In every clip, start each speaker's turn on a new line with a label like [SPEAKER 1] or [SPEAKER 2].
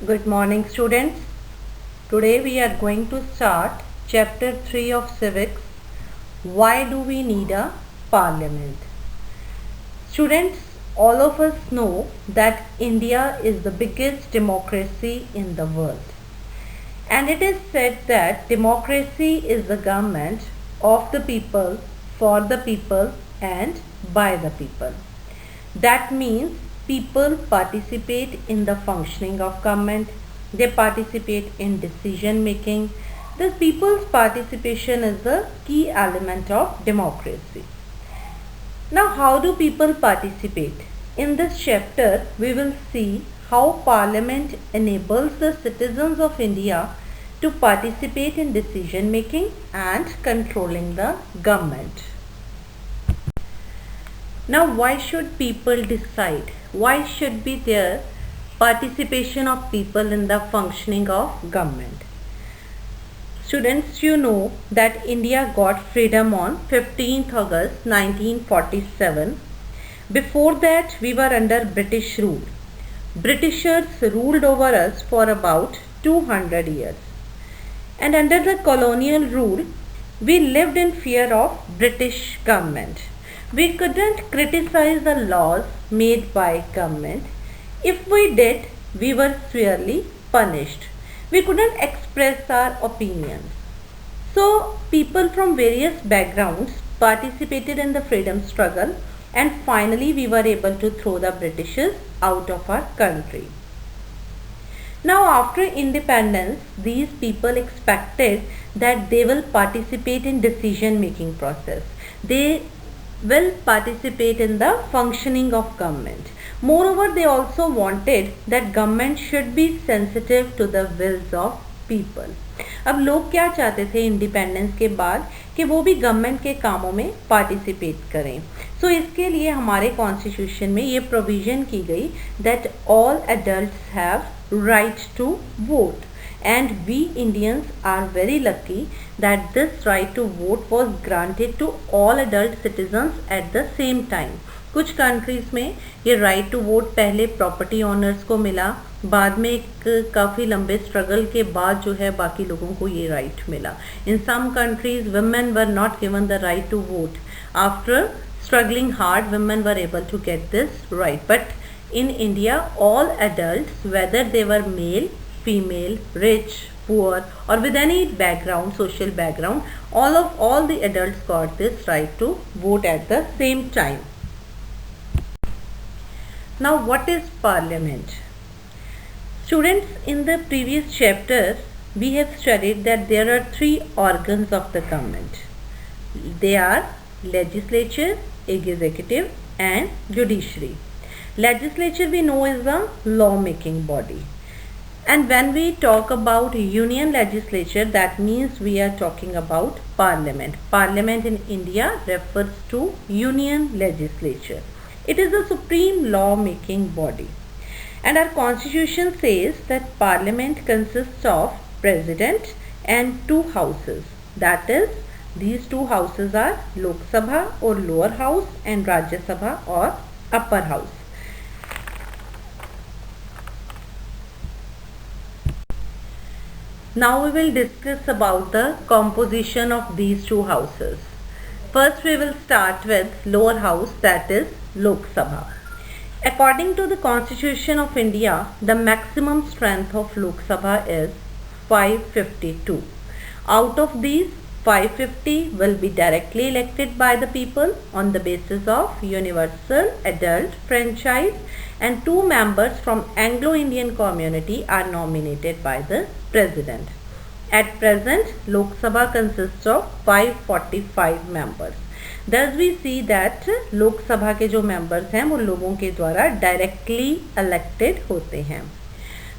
[SPEAKER 1] Good morning, students. Today we are going to start chapter 3 of civics. Why do we need a parliament? Students, all of us know that India is the biggest democracy in the world. And it is said that democracy is the government of the people, for the people and by the people. That means people participate in the functioning of government. They participate in decision making. This people's participation is the key element of democracy. Now, how do people participate? In this chapter, we will see how Parliament enables the citizens of India to participate in decision making and controlling the government. Now, why should people decide? Why should be there participation of people in the functioning of government? Students, you know that India got freedom on 15th August 1947. Before that, we were under British rule. Britishers ruled over us for about 200 years. And under the colonial rule, we lived in fear of British government. We couldn't criticize the laws made by government. If we did, we were severely punished. We couldn't express our opinions. So, people from various backgrounds participated in the freedom struggle, and finally we were able to throw the Britishers out of our country. Now, after independence, these people expected that they will participate in decision making process. They will participate in the functioning of government. Moreover, they also wanted that government should be sensitive to the wills of people. अब लोग क्या चाहते थे independence के बाद कि वो भी गवर्नमेंट के कामों में पार्टिसिपेट करें. सो इसके लिए हमारे कॉन्स्टिट्यूशन में ये प्रोविज़न की गई that all adults have right to vote. And we Indians are very lucky that this right to vote was granted to all adult citizens at the same time. कुछ countries में ये right to vote पहले property owners को मिला, बाद में एक काफ़ी लंबे स्ट्रगल के बाद जो है बाकी लोगों को ये राइट मिला. इन सम countries women were not given the right to vote. After struggling hard, women were able to get this right. But in India, all adults, whether they were male, female, rich, poor, or with any background, social background, all the adults got this right to vote at the same time. Now, what is parliament? Students, in the previous chapter, we have studied that there are three organs of the government. They are legislature, executive, and judiciary. Legislature we know is the law-making body. And when we talk about union legislature, that means we are talking about parliament. Parliament in India refers to union legislature. It is the supreme law-making body. And our constitution says that parliament consists of president and two houses. That is, these two houses are Lok Sabha or lower house and Rajya Sabha or upper house. Now we will discuss about the composition of these two houses. First we will start with lower house, that is Lok Sabha. According to the Constitution of India, the maximum strength of Lok Sabha is 552. Out of these, 550 will be directly elected by the people on the basis of universal adult franchise, and 2 members from Anglo-Indian community are nominated by the President. At present, Lok Sabha consists of 545 members. Thus we see that लोक सभा के जो members हैं वो लोगों के द्वारा directly elected होते हैं.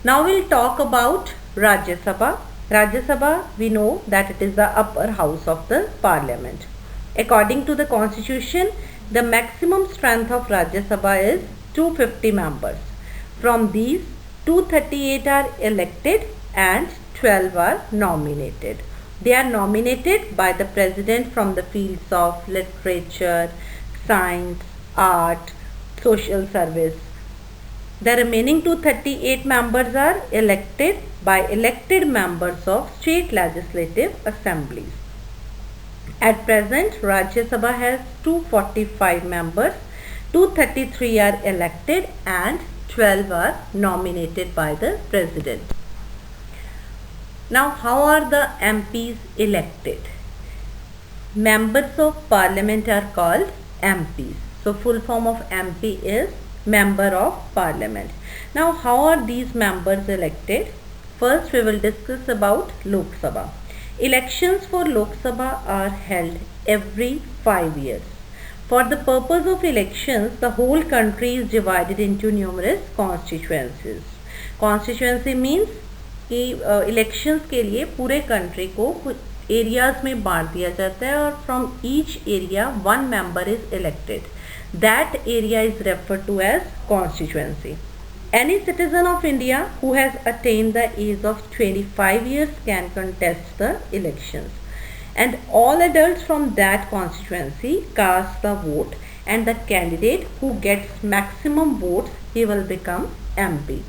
[SPEAKER 1] Now we'll talk about Rajya Sabha. Rajya Sabha, we know that it is the upper house of the parliament. According to the constitution, the maximum strength of Rajya Sabha is 250 members. From these, 238 are elected and 12 are nominated. They are nominated by the president from the fields of literature, science, art, social service. The remaining 238 members are elected by elected members of state legislative assemblies. At present, Rajya Sabha has 245 members, 233 are elected and 12 are nominated by the President. Now, how are the MPs elected? Members of Parliament are called MPs. So, full form of MP is Member of Parliament. Now, how are these members elected? First, we will discuss about Lok Sabha. Elections for Lok Sabha are held every 5 years. For the purpose of elections, the whole country is divided into numerous constituencies. Constituency means कि elections के लिए पूरे country को कुछ areas में बांट दिया जाता है और from each area one member is elected. That area is referred to as constituency. Any citizen of India who has attained the age of 25 years can contest the elections, and all adults from that constituency cast the vote, and the candidate who gets maximum votes, he will become MP.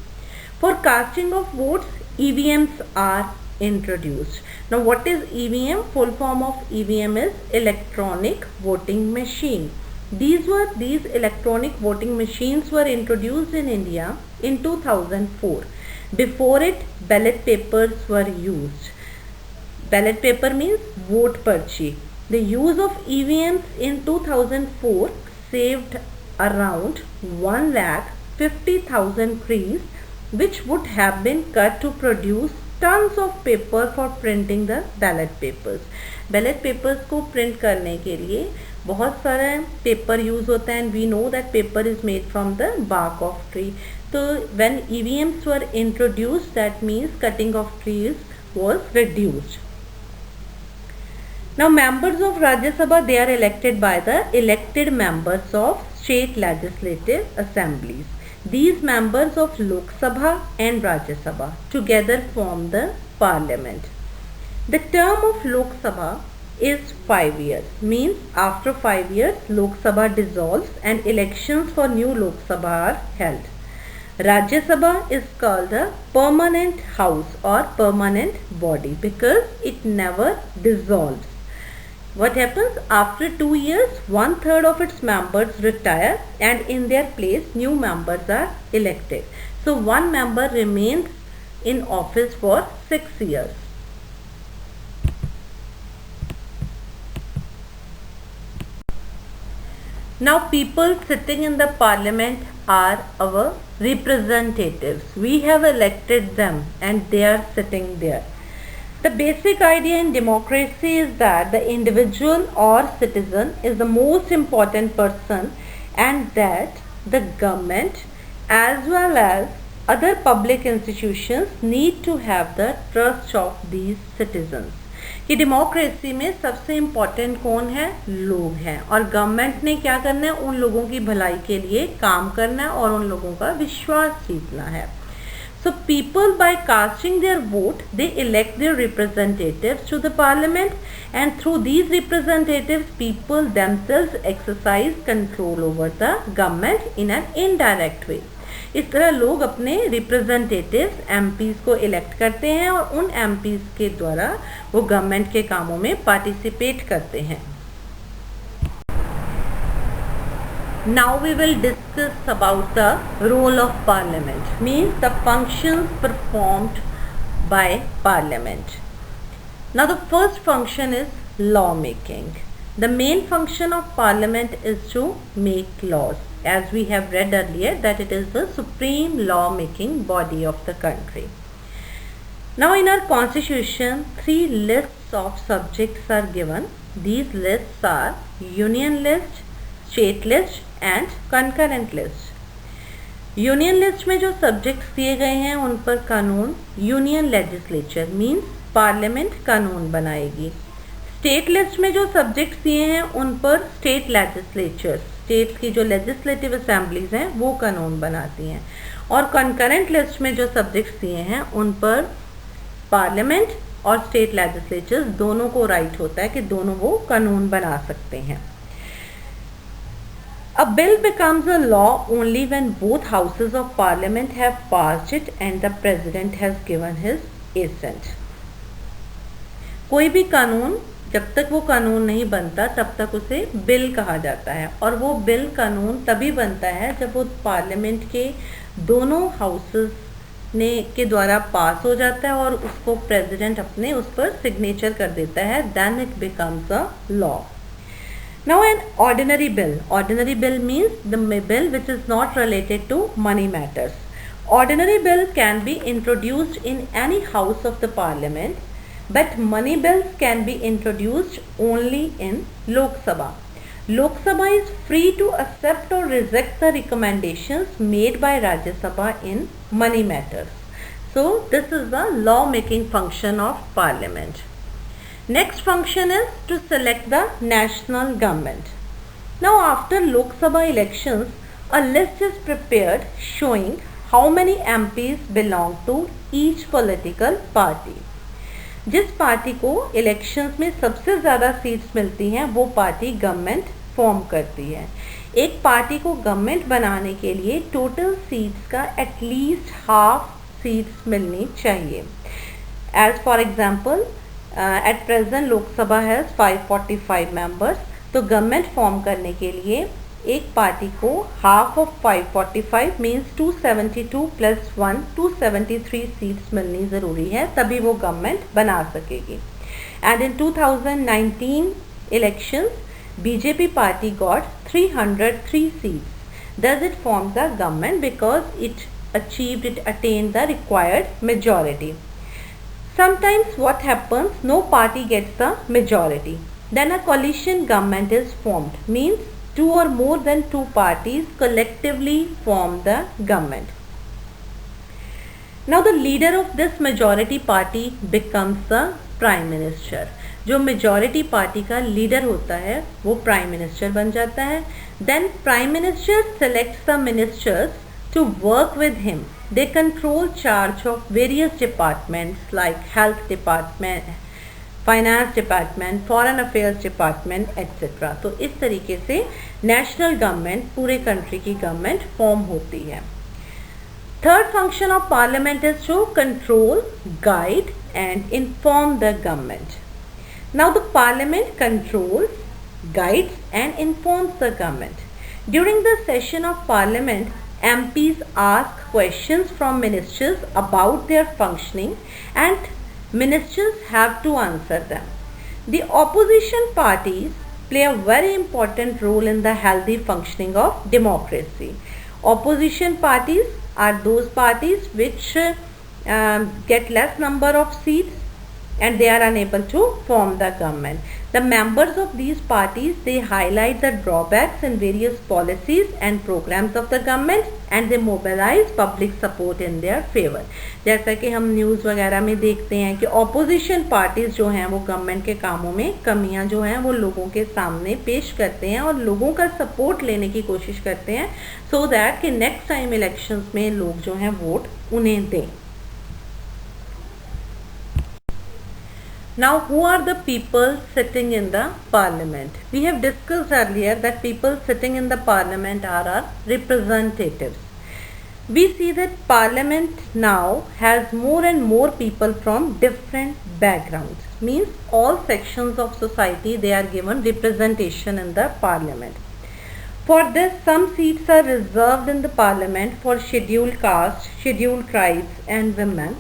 [SPEAKER 1] For casting of votes, EVMs are introduced. Now, what is EVM? Full form of EVM is electronic voting machine. These electronic voting machines were introduced in India in 2004. Before it, ballot papers were used. Ballot paper means vote पर्ची. The use of EVMs in 2004 saved around 1,50,000 trees, which would have been cut to produce tons of paper for printing the ballot papers. Ballot papers को print करने के लिए बहुत सारा paper use होता है, and we know that paper is made from the bark of tree. तो when EVMs were introduced, that means cutting of trees was reduced. Now, members of Rajya Sabha, they are elected by the elected members of state legislative assemblies. These members of Lok Sabha and Rajya Sabha together form the parliament. The term of Lok Sabha is 5 years, means after 5 years Lok Sabha dissolves and elections for new Lok Sabha are held. Rajya Sabha is called a permanent house or permanent body because it never dissolves. What happens? After 2 years, 1/3 of its members retire and in their place new members are elected. So, one member remains in office for 6 years. Now, people sitting in the parliament are our representatives. We have elected them and they are sitting there. The basic idea in democracy is that the individual or citizen is the most important person, and that the government as well as other public institutions need to have the trust of these citizens. कि democracy में सबसे important कौन है? लोग हैं, और government ने क्या करना है? उन लोगों की भलाई के लिए काम करना है और उन लोगों का विश्वास जीतना है. So, people by casting their vote, they elect their representatives to the parliament, and through these representatives, people themselves exercise control over the government in an indirect way. इस तरह लोग अपने रिप्रेजेंटेटिव्स MPs को इलेक्ट करते हैं और उन MPs के द्वारा वो गवर्नमेंट के कामों में पार्टिसिपेट करते हैं. Now we will discuss about the role of parliament, means the functions performed by parliament. Now, the first function is law making. The main function of parliament is to make laws, as we have read earlier that it is the supreme law making body of the country. Now, in our constitution, 3 lists of subjects are given. These lists are union list, state list and concurrent list. Union list में जो subjects दिए गए हैं उन पर कानून union legislature means parliament कानून बनाएगी. स्टेट लिस्ट में जो सब्जेक्ट्स दिए हैं उन पर स्टेट लेजिस्लेचर, स्टेट्स की जो लेजिस्लेटिव असेंबलीज हैं वो कानून बनाती हैं. और कंकरेंट लिस्ट में जो सब्जेक्ट्स दिए हैं उन पर पार्लियामेंट और स्टेट लेजिस्लेचर्स दोनों को राइट होता है कि दोनों वो कानून बना सकते हैं. A bill becomes a law only when both houses of parliament have passed it and the president has given his assent. कोई भी कानून जब तक वो कानून नहीं बनता तब तक उसे बिल कहा जाता है, और वो बिल कानून तभी बनता है जब वो पार्लियामेंट के दोनों हाउसेस ने के द्वारा पास हो जाता है और उसको प्रेसिडेंट अपने उस पर सिग्नेचर कर देता है, then it becomes a law. Now an ordinary bill means the bill which is not related to money matters. Ordinary bill can be introduced in any house of the parliament, but money bills can be introduced only in Lok Sabha. Lok Sabha is free to accept or reject the recommendations made by Rajya Sabha in money matters. So this is the law making function of parliament. Next function is to select the national government. Now after Lok Sabha elections, a list is prepared showing how many MPs belong to each political party. जिस party को elections में सबसे ज़्यादा seats मिलती हैं वो party government form करती है. एक पार्टी को गवर्नमेंट बनाने के लिए टोटल सीट्स का एटलीस्ट हाफ सीट्स मिलनी चाहिए. As for example at present Lok Sabha has 545 members. तो गवर्नमेंट फॉर्म करने के लिए एक पार्टी को half of 545 means 272 plus 1 273 seats मिलनी ज़रूरी है, तभी वो गवर्नमेंट बना सकेगी. And in 2019 elections BJP party got 303 seats. Thus it formed the government because it attained the required majority. Sometimes what happens, no party gets the majority. Then a coalition government is formed, means two or more than two parties collectively form the government. Now the leader of this majority party becomes the prime minister. जो majority party का leader होता है वो prime minister बन जाता है. Then prime minister selects the ministers to work with him. They control charge of various departments like health department, finance department, foreign affairs department, etc. तो इस तरीके से नेशनल गवर्नमेंट, पूरे कंट्री की गवर्नमेंट फॉर्म होती है. Third function of parliament is to control, guide and inform the government. Now the parliament controls, guides and informs the government. During the session of parliament, MPs ask questions from ministers about their functioning and ministers have to answer them. The opposition parties play a very important role in the healthy functioning of democracy. Opposition parties are those parties which get less number of seats and they are unable to form the government. The members of these parties, they highlight the drawbacks in various policies and programs of the government and they mobilize public support in their favor. जैसा कि हम news वगैरह में देखते हैं कि opposition parties जो हैं वो गवर्नमेंट के कामों में कमियां जो हैं वो लोगों के सामने पेश करते हैं और लोगों का सपोर्ट लेने की कोशिश करते हैं so that कि नेक्स्ट टाइम इलेक्शंस में लोग जो हैं वोट उन्हें दें. Now, who are the people sitting in the parliament? We have discussed earlier that people sitting in the parliament are our representatives. We see that parliament now has more and more people from different backgrounds. Means all sections of society, they are given representation in the parliament. For this, some seats are reserved in the parliament for scheduled castes, scheduled tribes and women,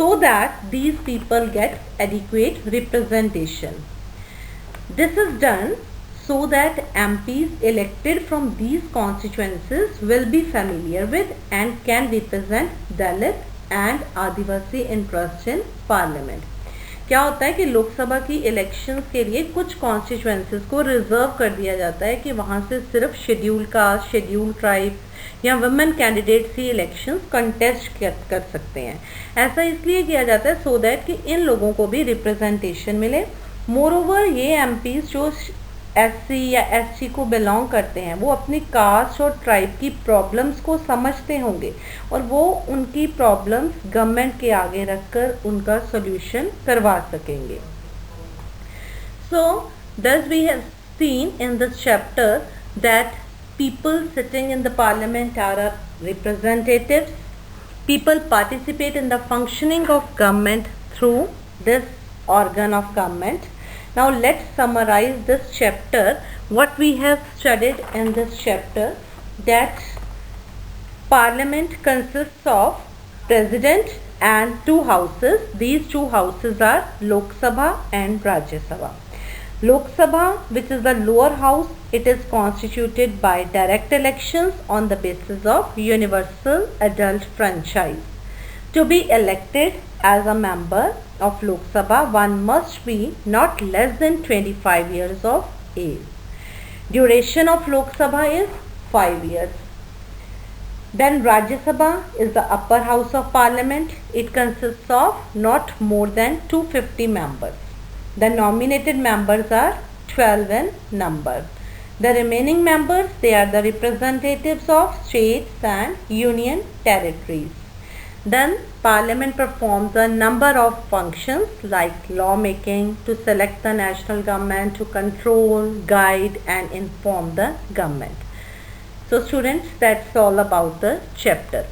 [SPEAKER 1] so that these people get adequate representation. This is done so that MPs elected from these constituencies will be familiar with and can represent Dalit and Adivasi interests in parliament. क्या होता है कि लोकसभा की elections के लिए कुछ constituencies को reserve कर दिया जाता है कि वहाँ से सिर्फ शेड्यूल कास्ट, शेड्यूल ट्राइब या वुमेन कैंडिडेट्स ही इलेक्शंस कंटेस्ट कर सकते हैं. ऐसा इसलिए किया जाता है सो दैट कि इन लोगों को भी रिप्रेजेंटेशन मिले. मोरओवर ये एमपीज जो एससी या एसटी को बिलोंग करते हैं वो अपनी कास्ट और ट्राइब की प्रॉब्लम्स को समझते होंगे और वो उनकी प्रॉब्लम्स गवर्नमेंट के आगे रखकर उनका सॉल्यूशन करवा सकेंगे. सो thus we have seen in this chapter that people sitting in the parliament are our representatives. People participate in the functioning of government through this organ of government. Now let's summarize this chapter. What we have studied in this chapter, that Parliament consists of President and two houses. These two houses are Lok Sabha and Rajya Sabha. Lok Sabha, which is the lower house, it is constituted by direct elections on the basis of universal adult franchise. To be elected as a member of Lok Sabha, one must be not less than 25 years of age. Duration of Lok Sabha is 5 years. Then Rajya Sabha is the upper house of parliament. It consists of not more than 250 members. The nominated members are 12 in number. The remaining members, they are the representatives of states and union territories. Then Parliament performs a number of functions like lawmaking, to select the national government, to control, guide and inform the government. So students, that's all about the chapter.